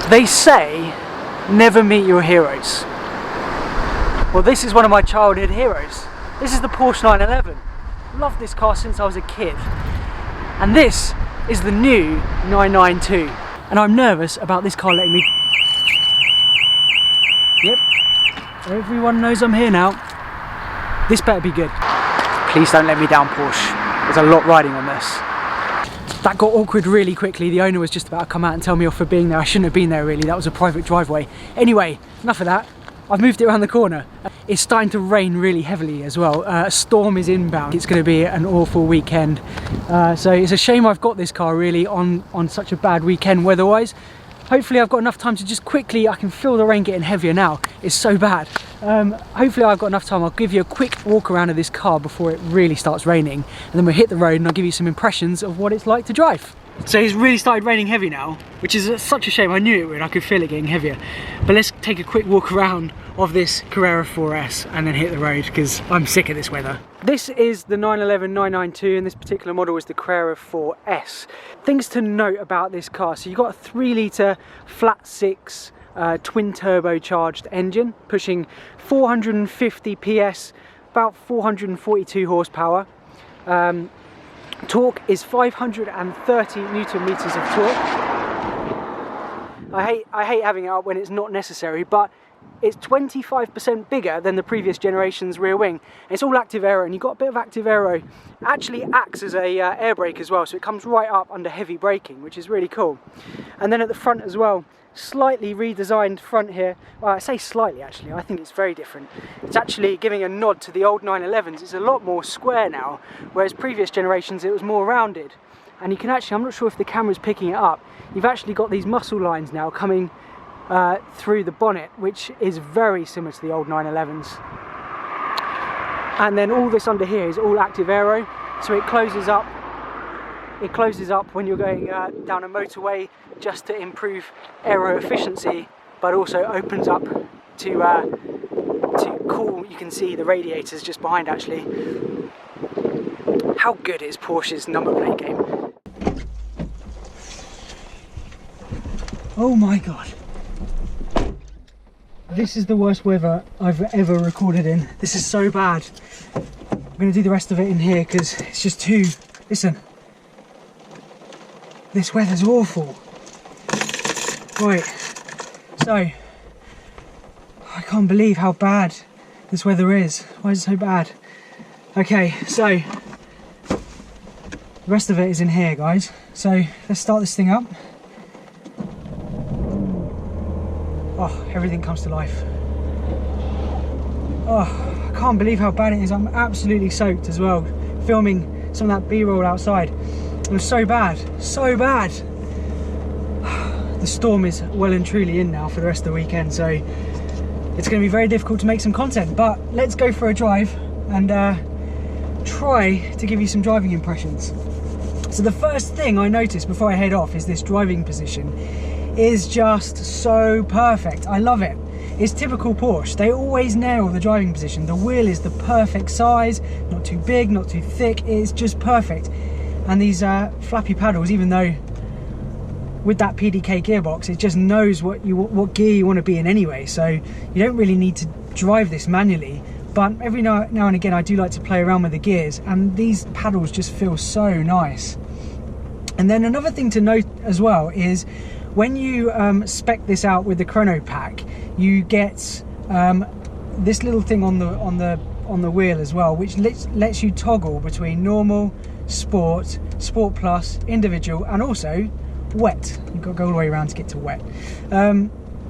They say never meet your heroes. Well, this is one of my childhood heroes. This is the Porsche 911. Loved this car since I was a kid. And this is the new 992. And I'm nervous about this car letting me... Yep, everyone knows I'm here now. This better be good. Please don't let me down, Porsche. There's a lot riding on this. That got awkward really quickly. The owner was just about to come out and tell me off for being there. I shouldn't have been there really, that was a private driveway. Anyway, enough of that. I've moved it around the corner. It's starting to rain really heavily as well. A storm is inbound. It's going to be an awful weekend. So it's a shame I've got this car really on such a bad weekend weather-wise. Hopefully I've got enough time to just quickly, I can feel the rain getting heavier now. It's so bad. Hopefully I've got enough time. I'll give you a quick walk around of this car before it really starts raining. And then we'll hit the road and I'll give you some impressions of what it's like to drive. So it's really started raining heavy now, which is such a shame. I knew it would, I could feel it getting heavier. But let's take a quick walk around of this Carrera 4S and then hit the road because I'm sick of this weather. This is the 911 992 and this particular model is the Carrera 4S. Things to note about this car. So you've got a 3 litre flat 6 twin turbocharged engine pushing 450 PS, about 442 horsepower. Torque is 530 Newton meters of torque. I hate having it up when it's not necessary, but it's 25% bigger than the previous generation's rear wing. It's all active aero, and you've got a bit of active aero. It actually acts as a air brake as well, so it comes right up under heavy braking, which is really cool. And then at the front as well, slightly redesigned front here. Well, I say slightly actually, I think it's very different. It's actually giving a nod to the old 911s. It's a lot more square now, whereas previous generations it was more rounded. And you can actually, I'm not sure if the camera's picking it up, you've actually got these muscle lines now coming through the bonnet, which is very similar to the old 911s. And then all this under here is all active aero, so it closes up. It closes up when you're going down a motorway just to improve aero efficiency, but also opens up to cool. You can see the radiators just behind actually. How good is Porsche's number plate game? Oh my god. This is the worst weather I've ever recorded in. This is so bad. I'm going to do the rest of it in here because it's just too... Listen. This weather's awful. Right, so I can't believe how bad this weather is. Why is it so bad? Okay, so the rest of it is in here, guys. So let's start this thing up. Oh, everything comes to life. Oh, I can't believe how bad it is. I'm absolutely soaked as well, filming some of that B-roll outside. It was so bad, so bad. The storm is well and truly in now for the rest of the weekend, so it's going to be very difficult to make some content, but let's go for a drive and try to give you some driving impressions. So the first thing I noticed before I head off is this driving position is just so perfect. I love it. It's typical Porsche. They always nail the driving position. The wheel is the perfect size, not too big, not too thick. It's just perfect. And these flappy paddles, even though with that PDK gearbox, it just knows what gear you want to be in anyway. So you don't really need to drive this manually. But every now and again, I do like to play around with the gears, and these paddles just feel so nice. And then another thing to note as well is when you spec this out with the chrono pack, you get this little thing on the wheel as well, which lets you toggle between normal, sport, sport plus, individual, and also wet. You've got to go all the way around to get to wet,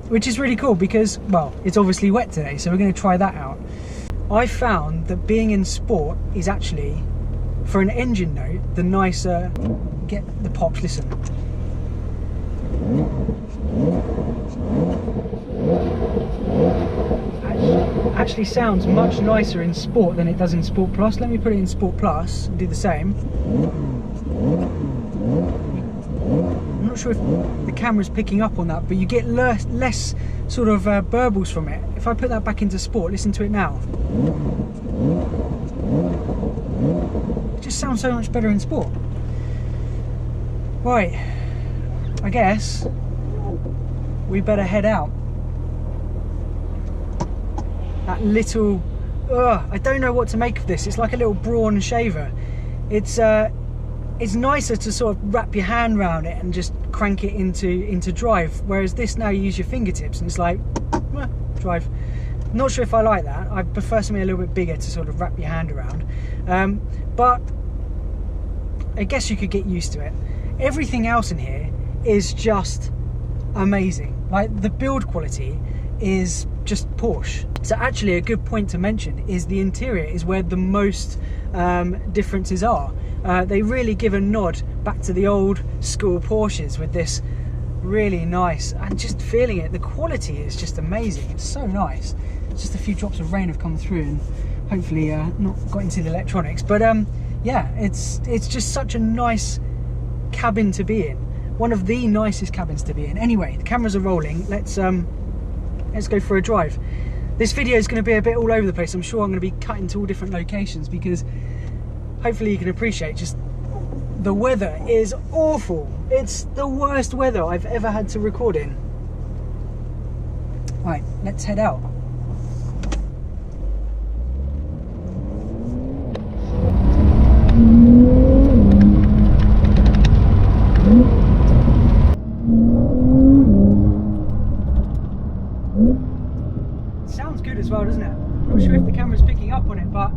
which is really cool because, well, it's obviously wet today, so we're going to try that out. I found that being in sport is actually, for an engine note, the nicer. Get the pops, listen. Actually sounds much nicer in sport than it does in sport plus. Let me put it in sport plus and do the same. I'm not sure if the camera's picking up on that, but you get less sort of burbles from it. If I put that back into sport, listen to it now. It just sounds so much better in sport. Right, I guess we better head out. That little, I don't know what to make of this. It's like a little brawn shaver. It's nicer to sort of wrap your hand around it and just crank it into drive, whereas this, now you use your fingertips and it's like drive. Not sure if I like that. I prefer something a little bit bigger to sort of wrap your hand around, but I guess you could get used to it. Everything else in here is just amazing. Like, the build quality is just Porsche. So actually a good point to mention is the interior is where the most differences are. They really give a nod back to the old school Porsches with this really nice, and just feeling it, the quality is just amazing. It's so nice. Just a few drops of rain have come through and hopefully not got into the electronics, but yeah, it's just such a nice cabin to be in. One of the nicest cabins to be in. Anyway, the cameras are rolling. Let's go for a drive. This video is going to be a bit all over the place. I'm sure I'm going to be cutting to all different locations because hopefully you can appreciate just the weather is awful. It's the worst weather I've ever had to record in. Right, let's head out. Sounds good as well, doesn't it? I'm not sure if the camera's picking up on it, but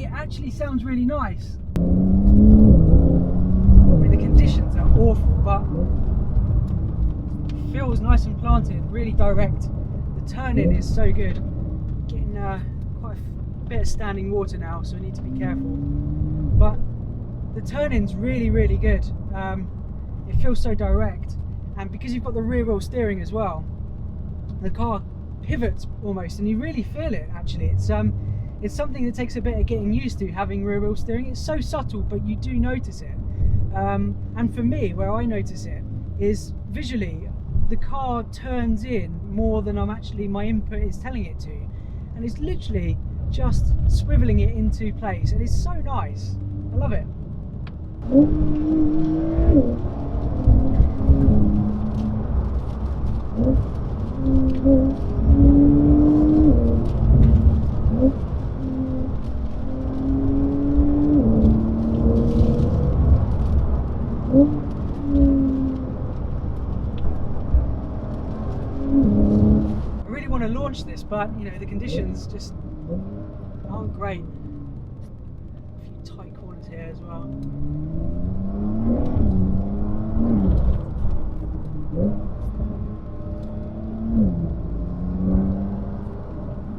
it actually sounds really nice. I mean, the conditions are awful, but it feels nice and planted, really direct. The turn-in is so good. Getting quite a bit of standing water now, so I need to be careful. But the turn-in's really, really good. It feels so direct, and because you've got the rear wheel steering as well, the car pivots almost, and you really feel it. Actually, it's something that takes a bit of getting used to, having rear wheel steering. It's so subtle, but you do notice it. And for me, where I notice it is visually, the car turns in more than my input is telling it to, and it's literally just swiveling it into place, and it's so nice. I love it. To launch this, but you know, the conditions just aren't great. A few tight corners here as well.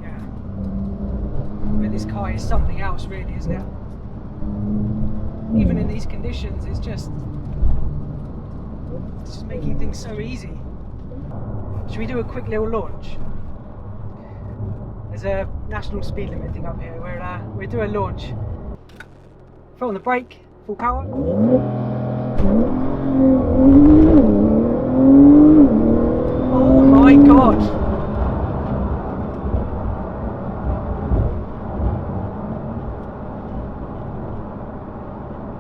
Yeah, but this car is something else, really, isn't it? Even in these conditions, it's just making things so easy. Should we do a quick little launch? There's a national speed limit thing up here. We'll do a launch. Foot on the brake, full power. Oh my god!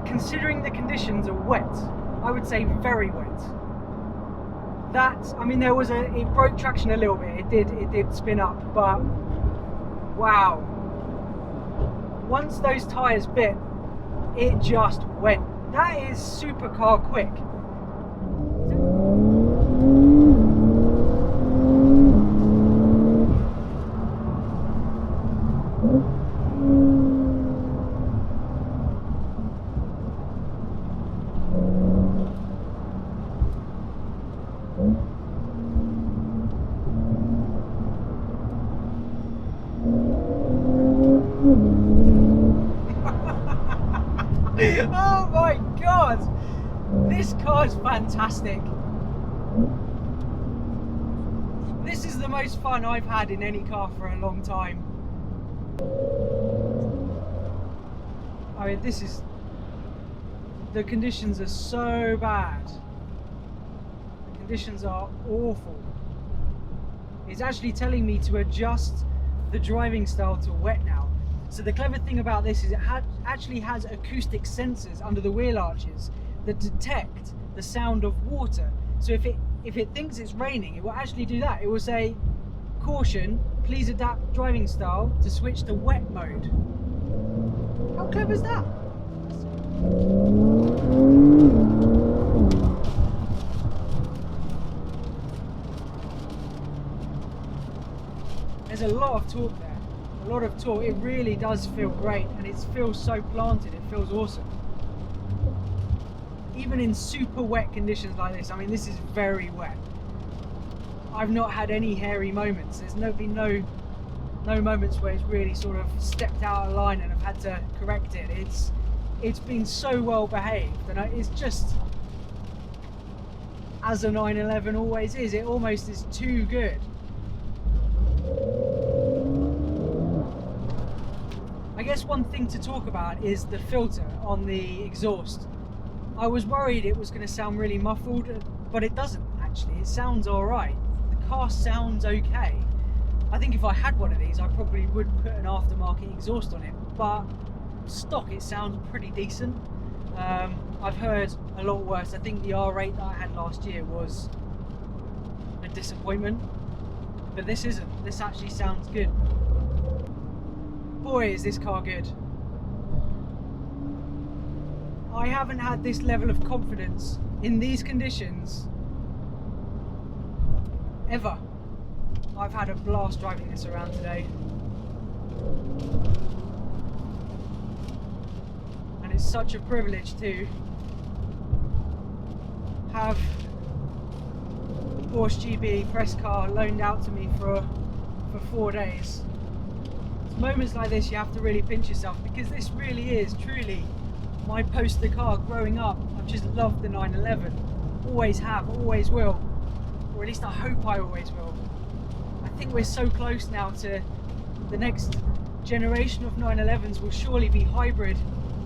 Considering the conditions are wet, I would say very wet. I mean, it broke traction a little bit. It did spin up, but wow. Once those tyres bit, it just went. That is supercar quick. Oh my god! This car is fantastic. This is the most fun I've had in any car for a long time. I mean, the conditions are so bad. The conditions are awful. It's actually telling me to adjust the driving style to wet now. So the clever thing about this is it actually has acoustic sensors under the wheel arches that detect the sound of water. So if it thinks it's raining, it will actually do that. It will say, caution, please adapt driving style to switch to wet mode. How clever is that? There's a lot of torque there, a lot of torque. It really does feel great, and it feels so planted, it feels awesome. Even in super wet conditions like this, I mean, this is very wet. I've not had any hairy moments. There's been no moments where it's really sort of stepped out of line and I've had to correct it. It's been so well behaved, and it's just, as a 911 always is, it almost is too good. I guess one thing to talk about is the filter on the exhaust. I was worried it was going to sound really muffled, but it doesn't actually. It sounds alright. The car sounds okay. I think if I had one of these, I probably would put an aftermarket exhaust on it, but stock it sounds pretty decent. I've heard a lot worse. I think the R8 that I had last year was a disappointment, but this isn't. This actually sounds good. Boy, is this car good. I haven't had this level of confidence in these conditions ever. I've had a blast driving this around today. And it's such a privilege to have the Porsche GB press car loaned out to me for 4 days. It's moments like this you have to really pinch yourself, because this really is truly my poster car growing up. I've just loved the 911, always have, always will, or at least I hope I always will. I think we're so close now to the next generation of 911s will surely be hybrid,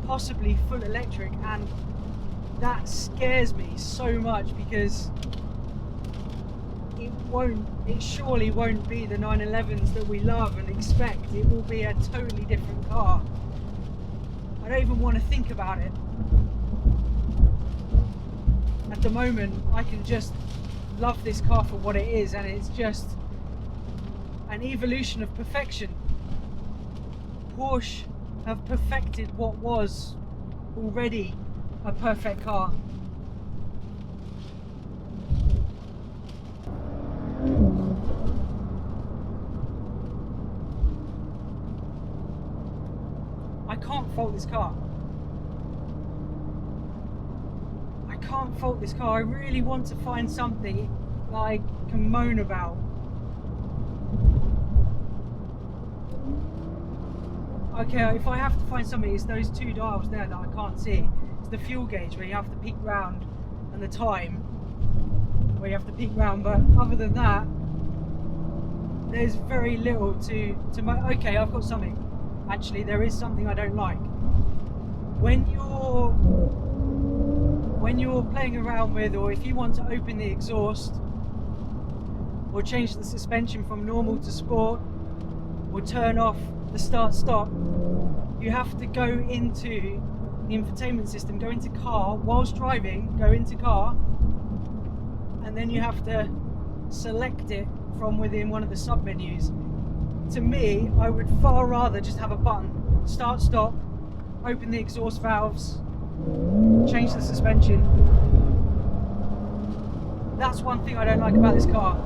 possibly full electric, and that scares me so much, because it surely won't be the 911s that we love and expect. It will be a totally different car. I don't even want to think about it. At the moment, I can just love this car for what it is, and it's just an evolution of perfection. Porsche have perfected what was already a perfect car. I can't fault this car. I can't fault this car. I really want to find something that I can moan about. Okay, if I have to find something, it's those two dials there that I can't see. It's the fuel gauge where you have to peek round, and the time where you have to peek round, but other than that, there's very little to okay, I've got something. Actually, there is something I don't like. When you're playing around with, or if you want to open the exhaust, or change the suspension from normal to sport, or turn off the start-stop, you have to go into the infotainment system, go into car, whilst driving, go into car, and then you have to select it from within one of the sub-menus. To me, I would far rather just have a button, start, stop, open the exhaust valves, change the suspension. That's one thing I don't like about this car.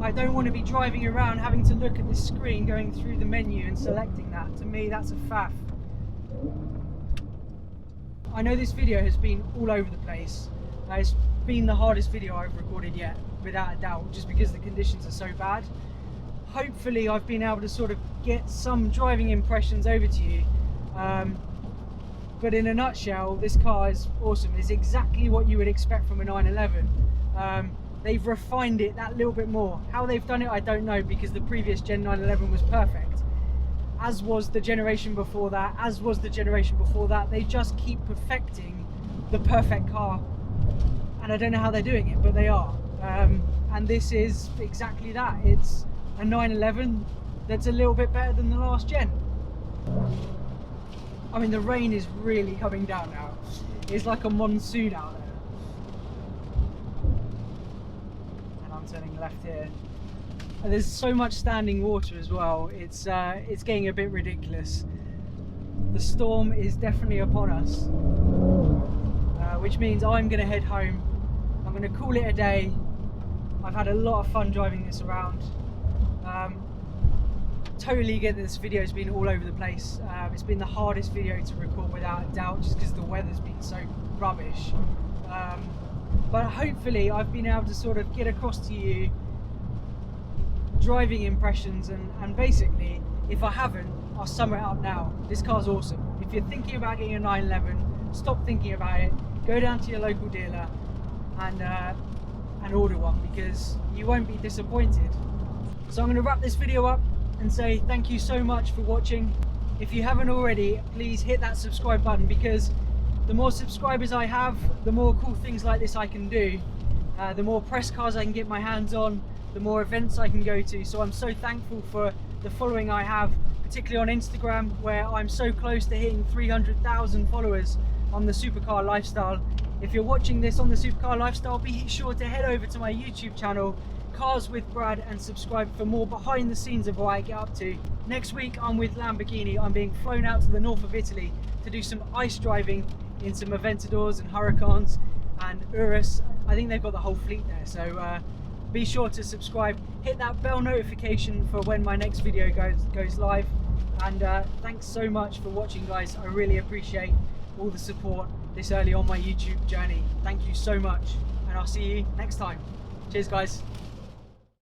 I don't want to be driving around having to look at this screen, going through the menu and selecting that. To me, that's a faff. I know this video has been all over the place. It's been the hardest video I've recorded yet, without a doubt, just because the conditions are so bad. Hopefully I've been able to sort of get some driving impressions over to you, but in a nutshell, this car is awesome. It's exactly what you would expect from a 911. They've refined it that little bit more. How they've done it, I don't know, because the previous Gen 911 was perfect, as was the generation before that, as was the generation before that. They just keep perfecting the perfect car, and I don't know how they're doing it, but they are. And this is exactly that. It's a 911 that's a little bit better than the last gen. I mean, the rain is really coming down now. It's like a monsoon out there. I'm turning left here. And there's so much standing water as well. It's getting a bit ridiculous. The storm is definitely upon us, which means I'm going to head home. I'm going to call it a day. I've had a lot of fun driving this around. Totally get that this video's been all over the place. It's been the hardest video to record without a doubt, just because the weather's been so rubbish. But hopefully I've been able to sort of get across to you driving impressions, and basically, if I haven't, I'll sum it up now. This car's awesome. If you're thinking about getting a 911, stop thinking about it, go down to your local dealer and order one, because you won't be disappointed. So I'm going to wrap this video up and say thank you so much for watching. If you haven't already, please hit that subscribe button, because the more subscribers I have, the more cool things like this I can do, the more press cars I can get my hands on, the more events I can go to. So I'm so thankful for the following I have, particularly on Instagram, where I'm so close to hitting 300,000 followers on the Supercar Lifestyle. If you're watching this on the Supercar Lifestyle, be sure to head over to my YouTube channel, Cars with Brad, and subscribe for more behind the scenes of what I get up to. Next week I'm with Lamborghini. I'm being flown out to the north of Italy to do some ice driving in some Aventadors and Huracans and Urus. I think they've got the whole fleet there, so be sure to subscribe, hit that bell notification for when my next video goes live, and thanks so much for watching, guys. I really appreciate all the support this early on my YouTube journey. Thank you so much, and I'll see you next time. Cheers, guys.